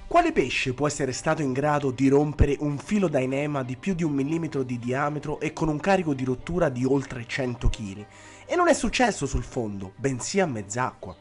Quale pesce può essere stato in grado di rompere un filo d'ainema di più di 1 millimetro di diametro e con un carico di rottura di oltre 100 kg? E non è successo sul fondo, bensì a mezz'acqua.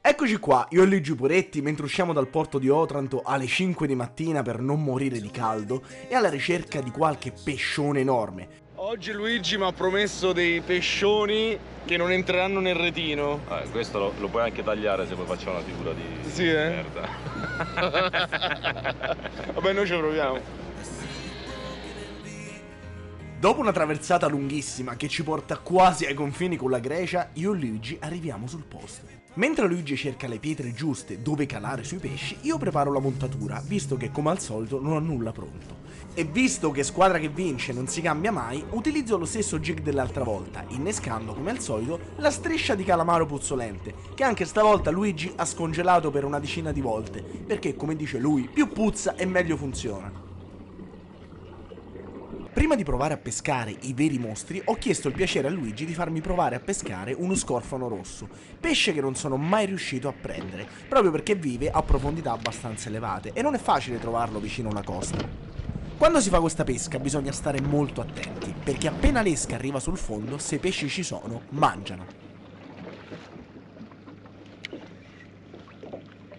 Eccoci qua, io e Luigi Poretti, mentre usciamo dal porto di Otranto alle 5 di mattina per non morire di caldo e alla ricerca di qualche pescione enorme. Oggi Luigi mi ha promesso dei pescioni che non entreranno nel retino. Questo lo puoi anche tagliare se poi facciamo una figura di merda. Vabbè, noi ci proviamo. Dopo una traversata lunghissima che ci porta quasi ai confini con la Grecia, io e Luigi arriviamo sul posto. Mentre Luigi cerca le pietre giuste dove calare sui pesci, io preparo la montatura, visto che come al solito non ho nulla pronto. E visto che squadra che vince non si cambia mai, utilizzo lo stesso jig dell'altra volta, innescando come al solito la striscia di calamaro puzzolente, che anche stavolta Luigi ha scongelato per una decina di volte, perché come dice lui, più puzza e meglio funziona. Prima di provare a pescare i veri mostri, ho chiesto il piacere a Luigi di farmi provare a pescare uno scorfano rosso, pesce che non sono mai riuscito a prendere, proprio perché vive a profondità abbastanza elevate e non è facile trovarlo vicino a una costa. Quando si fa questa pesca bisogna stare molto attenti, perché appena l'esca arriva sul fondo, se i pesci ci sono, mangiano.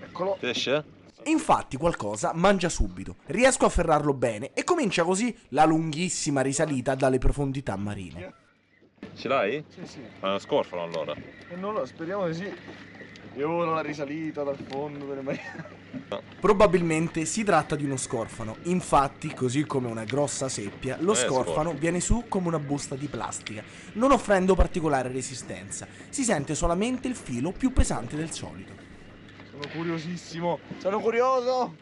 Eccolo. Pesce? Infatti qualcosa mangia subito, riesco a afferrarlo bene e comincia così la lunghissima risalita dalle profondità marine. Ce l'hai? Sì. È uno scorfano allora. E non lo, speriamo di sì. E ora la risalita dal fondo delle marine. Probabilmente si tratta di uno scorfano, infatti così come una grossa seppia, lo scorfano viene su come una busta di plastica, non offrendo particolare resistenza, si sente solamente il filo più pesante del solito. Sono curiosissimo, sono curioso!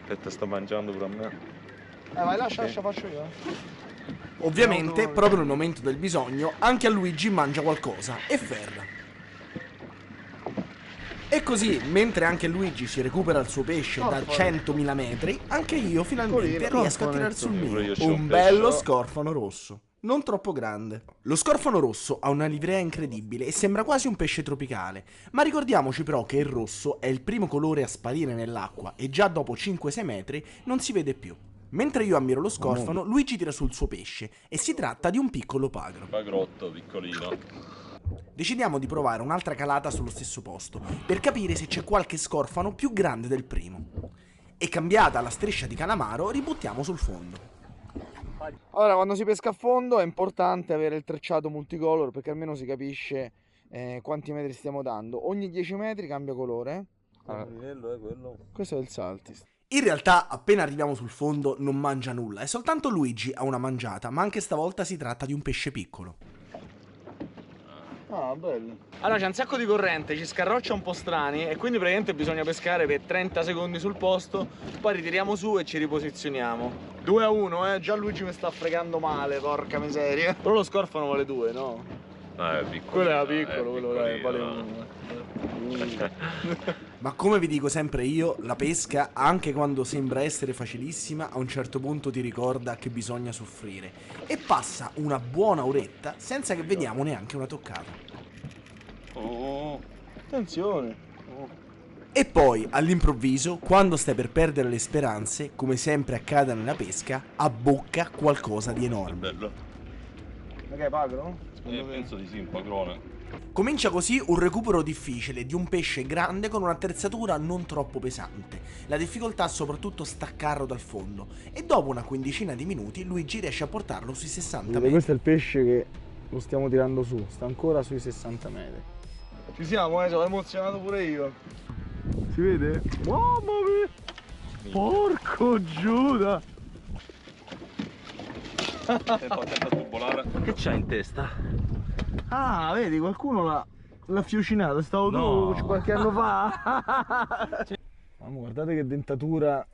Aspetta, sto mangiando pure a me. Vai, lascia, faccio io. Ovviamente, proprio nel momento del bisogno, anche a Luigi mangia qualcosa e ferra. E così, mentre anche Luigi si recupera il suo pesce da 100.000 metri, anche io finalmente riesco a tirare sul mio, un bello scorfano rosso. Non troppo grande. Lo scorfano rosso ha una livrea incredibile e sembra quasi un pesce tropicale, ma ricordiamoci però che il rosso è il primo colore a sparire nell'acqua e già dopo 5-6 metri non si vede più. Mentre io ammiro lo scorfano, Luigi tira sul suo pesce e si tratta di un piccolo pagro. Pagrotto, piccolino. Decidiamo di provare un'altra calata sullo stesso posto per capire se c'è qualche scorfano più grande del primo. E cambiata la striscia di calamaro, ributtiamo sul fondo. Allora, quando si pesca a fondo è importante avere il trecciato multicolor perché almeno si capisce quanti metri stiamo dando. Ogni 10 metri cambia colore. Il livello è quello. Questo è il Saltis. In realtà, appena arriviamo sul fondo non mangia nulla e soltanto Luigi ha una mangiata, ma anche stavolta si tratta di un pesce piccolo. Ah, bello. Allora c'è un sacco di corrente, ci scarroccia un po' strani e quindi praticamente bisogna pescare per 30 secondi sul posto, poi ritiriamo su e ci riposizioniamo. 2-1, già Luigi mi sta fregando male, porca miseria. Però lo scorfano vale 2, no? È piccolo. Quello era piccolo, quello vale 1. Ma come vi dico sempre io, la pesca, anche quando sembra essere facilissima, a un certo punto ti ricorda che bisogna soffrire. E passa una buona oretta senza che vediamo neanche una toccata. Oh, attenzione. E poi, all'improvviso, quando stai per perdere le speranze, come sempre accade nella pesca, abbocca qualcosa di enorme. Bello. Ma che è pagro? Penso di sì, un pagrone. Comincia così un recupero difficile di un pesce grande con un'attrezzatura non troppo pesante. La difficoltà soprattutto staccarlo dal fondo e dopo una quindicina di minuti Luigi riesce a portarlo sui 60 metri. Questo è il pesce che lo stiamo tirando su, sta ancora sui 60 metri. Ci siamo, sono emozionato pure io. Si vede? Mamma mia! Porco Giuda! Attento a tubolare. Che c'hai in testa? Ah, vedi, qualcuno l'ha fiocinato, stavo tu qualche anno fa. Mamma, guardate che dentatura.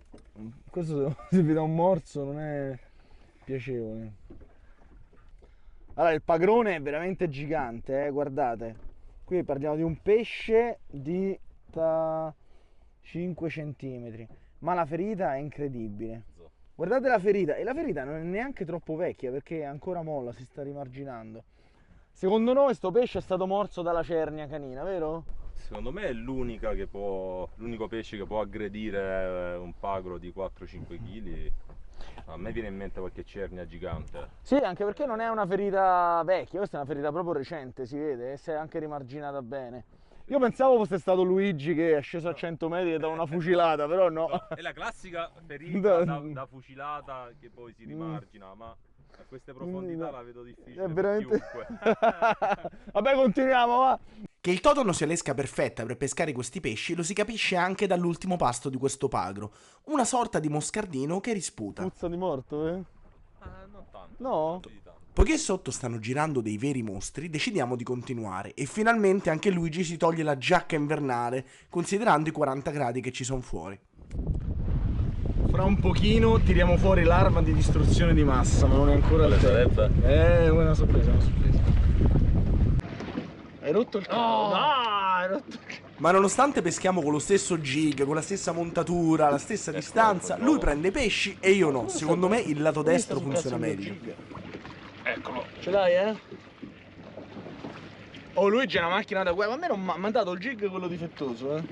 Questo se vi dà un morso non è piacevole. Allora, il pagrone è veramente gigante, guardate. Qui parliamo di un pesce di 5 cm, ma la ferita è incredibile. Guardate la ferita, e la ferita non è neanche troppo vecchia perché è ancora molla, si sta rimarginando. Secondo noi sto pesce è stato morso dalla cernia canina, vero? Secondo me è l'unico pesce che può aggredire un pagro di 4-5 kg. A me viene in mente qualche cernia gigante. Sì, anche perché non è una ferita vecchia, questa è una ferita proprio recente, si vede, e si è anche rimarginata bene. Io pensavo fosse stato Luigi che è sceso a 100 metri e da una fucilata, però no. No, è la classica ferita da fucilata che poi si rimargina, ma a queste profondità la vedo difficile È per veramente... chiunque. Vabbè, continuiamo, va! Che il totono sia l'esca perfetta per pescare questi pesci lo si capisce anche dall'ultimo pasto di questo pagro, una sorta di moscardino che risputa. Puzza di morto, eh? Non tanto. No? Poiché sotto stanno girando dei veri mostri, decidiamo di continuare e finalmente anche Luigi si toglie la giacca invernale, considerando i 40 gradi che ci sono fuori. Fra un pochino tiriamo fuori l'arma di distruzione di massa, ma non è ancora il tempo. Una sorpresa, una sorpresa. Hai rotto il cavo? No, hai rotto il cavo. Ma nonostante peschiamo con lo stesso jig, con la stessa montatura, la stessa distanza, lui prende pesci e io no. Secondo me il lato destro funziona meglio. Eccolo. Ce l'hai, eh? Oh, Luigi è una macchina da guerra. Ma a me non mi ha mandato il jig quello difettoso, eh?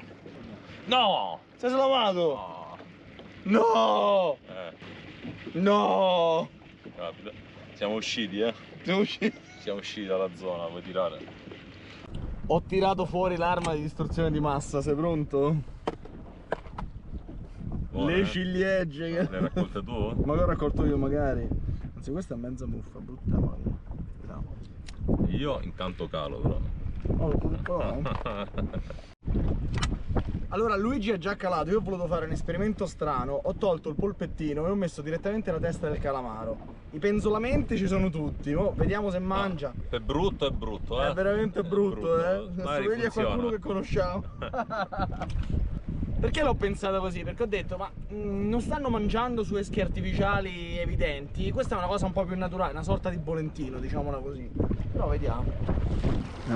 No! Sei slamato? No! No! Guarda, siamo usciti, Siamo usciti. Siamo usciti dalla zona, vuoi tirare? Ho tirato fuori l'arma di distruzione di massa, sei pronto? Buone, Le ciliegie. Le hai raccolte tu? Ma l'ho raccolto io magari. Anzi, questa è mezza muffa, brutta voglia. Vediamo. Io intanto calo però. Oh, allora Luigi è già calato, io ho voluto fare un esperimento strano, ho tolto il polpettino e ho messo direttamente la testa del calamaro. I penzolamenti ci sono tutti, vediamo se mangia. È brutto, È veramente brutto, eh. Magari Assomiglia a qualcuno che conosciamo. Perché l'ho pensata così? Perché ho detto, ma non stanno mangiando su eschi artificiali evidenti, questa è una cosa un po' più naturale, una sorta di bolentino, diciamola così. Però vediamo.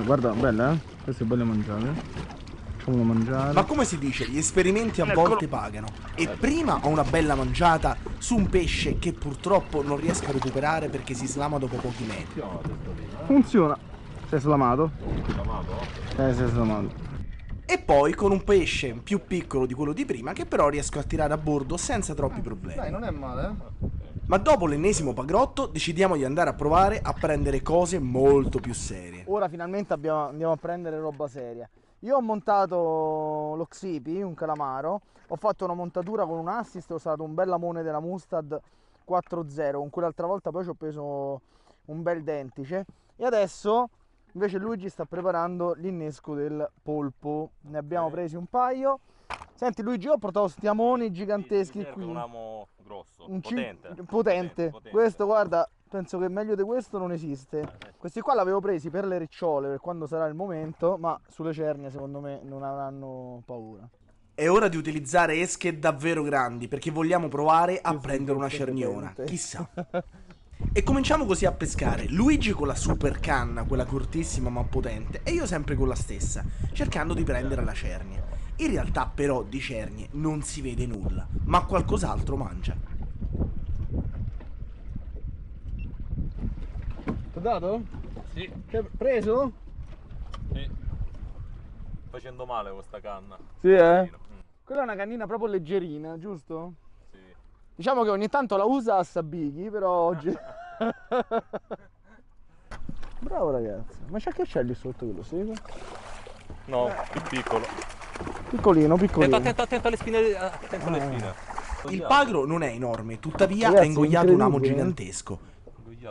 Guarda, bella, queste belle mangiate. Facciamolo mangiare. Ma come si dice, gli esperimenti a volte pagano. E prima ho una bella mangiata su un pesce che purtroppo non riesco a recuperare perché si slama dopo pochi metri. Funziona. Sei slamato? Slamato? Sei slamato. E poi con un pesce più piccolo di quello di prima che però riesco a tirare a bordo senza troppi problemi. Dai, non è male, eh? Ma dopo l'ennesimo pagrotto decidiamo di andare a provare a prendere cose molto più serie. Ora finalmente andiamo a prendere roba seria. Io ho montato lo Xipi, un calamaro, ho fatto una montatura con un assist, ho usato un bel lamone della Mustad 4.0, con cui l'altra volta poi ci ho preso un bel dentice. E adesso invece Luigi sta preparando l'innesco del polpo, ne abbiamo presi un paio. Senti Luigi, io ho portato stiamoni giganteschi qui. Un amo grosso, potente. Questo guarda, penso che meglio di questo non esiste. Questi qua l'avevo presi per le ricciole, per quando sarà il momento, ma sulle cernie secondo me non avranno paura. È ora di utilizzare esche davvero grandi perché vogliamo provare a prendere una cerniona, chissà. E cominciamo così a pescare, Luigi con la super canna, quella cortissima ma potente, e io sempre con la stessa, cercando di prendere la cernia. In realtà però di cernie non si vede nulla, ma qualcos'altro mangia. T'ho dato? Sì. Preso? Sì. Facendo male questa canna. Sì, eh? Quella è una cannina proprio leggerina, giusto? Sì. Diciamo che ogni tanto la usa a Sabighi, però oggi... Bravo ragazzo. Ma c'è che c'è lì sotto quello seco? No, più piccolo. Piccolino, piccolino. Attento alle spine. Attento alle spine. Il pagro non è enorme, tuttavia Ragazzi, ha ingoiato un amo incredibile. gigantesco.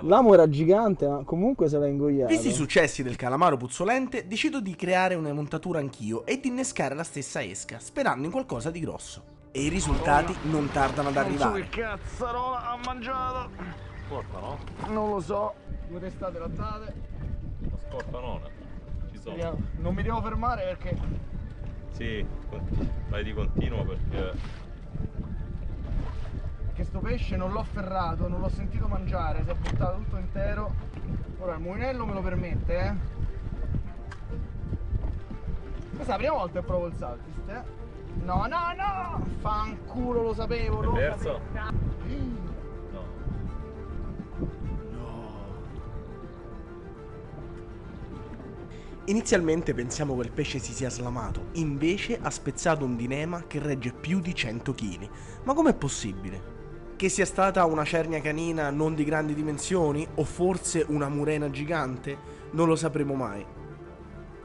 L'amo era gigante, ma comunque se l'ha ingoiato. Visti i successi del calamaro puzzolente, decido di creare una montatura anch'io e di innescare la stessa esca, sperando in qualcosa di grosso. E i risultati non tardano ad arrivare. Non so che cazzarola ha mangiato. Scorta, no? Non lo so. Due testate lattate. La scorta non. Ci sono. Vediamo. Non mi devo fermare perché... Sì, vai di continuo perché... Che sto pesce non l'ho ferrato, non l'ho sentito mangiare, si è buttato tutto intero. Ora il mulinello me lo permette, eh. Questa è la prima volta che provo il saltist, eh. No, no, no! Fanculo, lo sapevo, lo perso? sapevo. No. Inizialmente pensiamo che il pesce si sia slamato, invece ha spezzato un dinema che regge più di 100 kg. Ma com'è possibile? Che sia stata una cernia canina non di grandi dimensioni o forse una murena gigante? Non lo sapremo mai.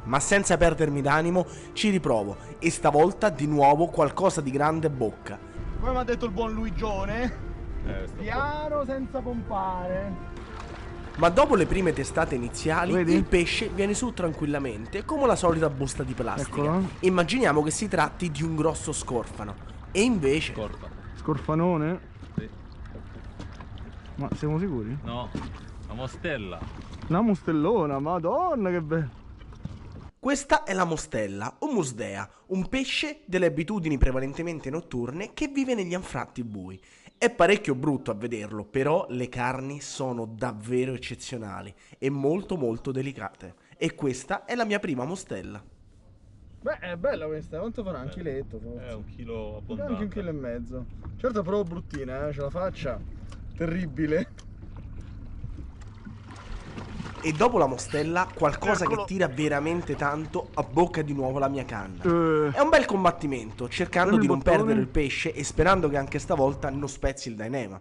Ma senza perdermi d'animo ci riprovo e stavolta di nuovo qualcosa di grande bocca. Come mi ha detto il buon Luigione, piano senza pompare. Ma dopo le prime testate iniziali, Vedi? il pesce viene su tranquillamente, come la solita busta di plastica. Eccolo. Immaginiamo che si tratti di un grosso scorfano. E invece... Scorfanone? Sì. Ma siamo sicuri? No, la mostella. Una mostellona, madonna che bello. Questa è la mostella o musdea, un pesce delle abitudini prevalentemente notturne che vive negli anfratti bui. È parecchio brutto a vederlo, però le carni sono davvero eccezionali e molto molto delicate. E questa è la mia prima mostella. Beh, è bella questa, quanto farà? Un chiletto forse? È un chilo abbondante. Anche 1,5 kg. Certo è proprio bruttina, ce la faccia. Terribile. E dopo la mostella, qualcosa Eccolo. che tira veramente tanto abbocca di nuovo la mia canna. È Eh, un bel combattimento, cercando Prendi di il non bottone. perdere il pesce e sperando che anche stavolta non spezzi il dainema.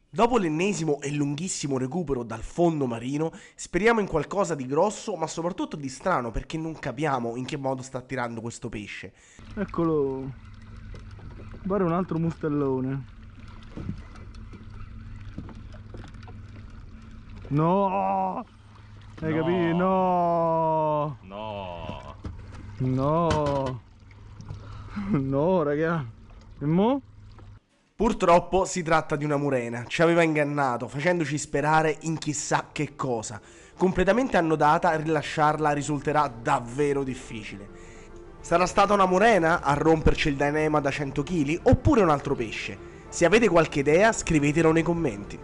Dopo l'ennesimo e lunghissimo recupero dal fondo marino, speriamo in qualcosa di grosso, ma soprattutto di strano, perché non capiamo in che modo sta tirando questo pesce. eccolo. Guarda un altro mustellone. No! Hai No. capito? No! No. No! No, raga. E mo? Purtroppo si tratta di una murena, ci aveva ingannato, facendoci sperare in chissà che cosa. Completamente annodata, rilasciarla risulterà davvero difficile. Sarà stata una murena a romperci il dainema da 100 kg oppure un altro pesce? Se avete qualche idea, scrivetelo nei commenti.